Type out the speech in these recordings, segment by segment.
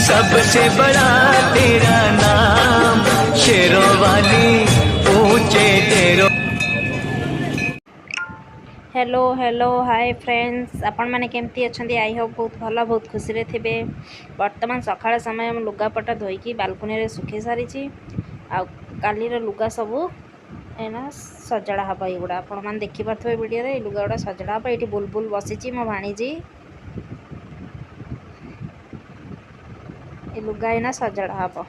सबसे बड़ा तेरा नाम, शेरों वाली ऊंचे तेरो। हेलो हेलो हाय फ्रेंड्स, आपण मैंने केमती अच्छा? आई होप बहुत भल बहुत खुशी रे थे। बर्तमान सकाळ समय लुगापटा धोईकी बालकनी रे सुखी सारी। आलीर लुगा सबू एना सजड़ा हम युवा आपण मैंने देखिपे वीडियो रे लुगा गुड़ा सजड़ा हम। ये बुलबुल बसी मो भाणीजी ये लुगा एना सजड़ा हम।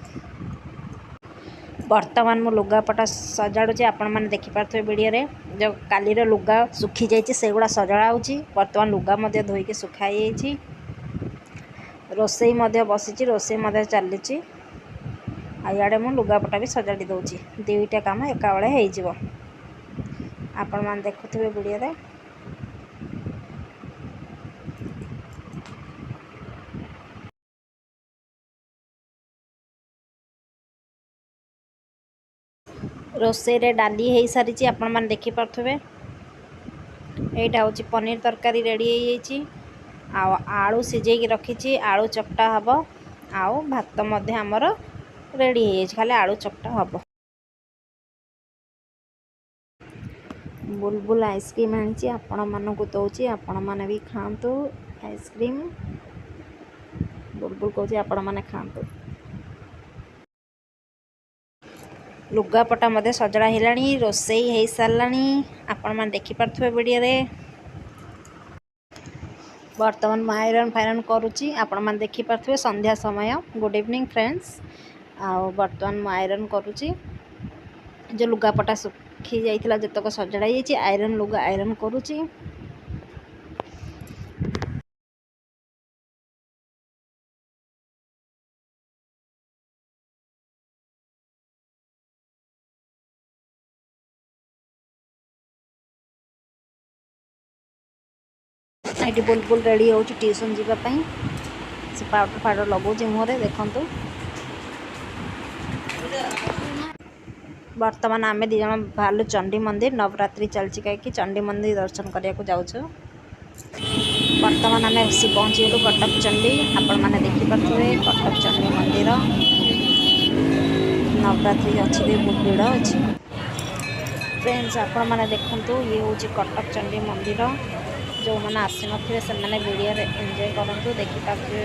बर्तमान मु लुगापटा सजाड़ुची आपण मैंने देखिपे वीडियो रे जो कालीर लुगा सुखी जाइए से गुड़ा सजड़ा होची। बर्तमान लुगा मध्य धोईकी सुखाई जाइए। रोसई मध्य बसी रोसई चली आड़े मु लुगापटा भी सजाड़ी दूची। दुईटा काम एका बेले हो आपण मैंने देखुवे वीडियो रे। रोसई रे डाली हो सारी आपण मैंने देखिपे। यहाँ हूँ पनीर तरकारी रेडी हो आलू सिझे रखी आलू चकटा हम। आउ भात मध्य आमर रेडी हो खाली आलू चकटा हम। बुलबुल आइसक्रीम आनी आपण मानक दौची आपण मैंने भी खातु आइसक्रीम। बुलबुल कौच आपण मैंने खातु। लुगापटा मध्य सजड़ा है रोसई हो सारा आपण मैंने देखिपे वीडियो रे। बर्तमान मैं आयरन फायरन करुच्ची आपण मैंने देखिपे संध्या समय। Good evening friends. आउ बर्तमान मैं आयरन करुच्ची जो लुगापटा सुखी जाइए जितक सजड़ा आयरन लुगा आयरन करुच्ची। ये बुलबुल रेडी हो ट्यूशन जावाई से पाउडर फाउडर लगौचे मुहरे देखु। बर्तमान आम दिज बाहर चंडी मंदिर नवरात्रि चलती कहीं चंडी मंदिर दर्शन करने को जाऊँ। बर्तमान आम आसी पहुँचीगलु कटक चंडी। आपण मैंने देखिपे कटक चंडी मंदिर नवरात्रि अच्छी भी बहुत भीड़ अच्छी। फ्रेंड्स आपण मैंने देखु ये हूँ कटक चंडी मंदिर। जो मैंने आसी नथिबे से मैंने वीडियो एंजॉय करूँ देखिपे।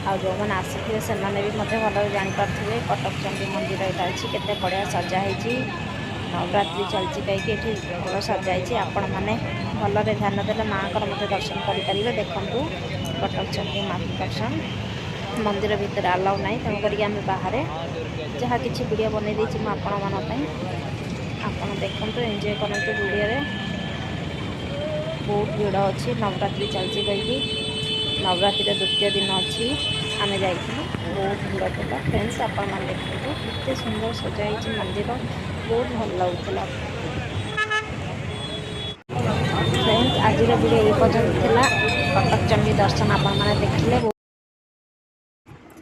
आ जो मैंने आसी से भी भल जापारे कटक चंडी मंदिर यहाँ अच्छी केते बढ़िया सजाई। नवरात्रि चलती कहीं भल सजाई। आपण मैंने भलरे ध्यान देले माँ को दर्शन करेंगे। देखु कटक चंडी माँ दर्शन मंदिर भितर अलाउ ना तेणुक आम बाहर जहाँ कि वीडियो बनई देती आपण मानी आप देखते एंजॉय करूँ वीडियो रे। बहुत भीड़ अच्छी नवरात्रि चलती कहीं नवरात्रि द्वितीय दिन अच्छी आम जा बहुत भीड़ था। फ्रेंड्स आपण मैंने देखते कितने सुंदर सजाई मंदिर बहुत भल लगुला। फ्रेंड्स आज वीडियो ये पर्यंत था कटक चंडी दर्शन आपण मैंने देखिले।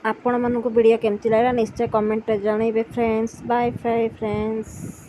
आपण मानक वीडियो केमती लगा निश्चय कमेंट जनइबे फ्रेंड्स। Bye bye friends.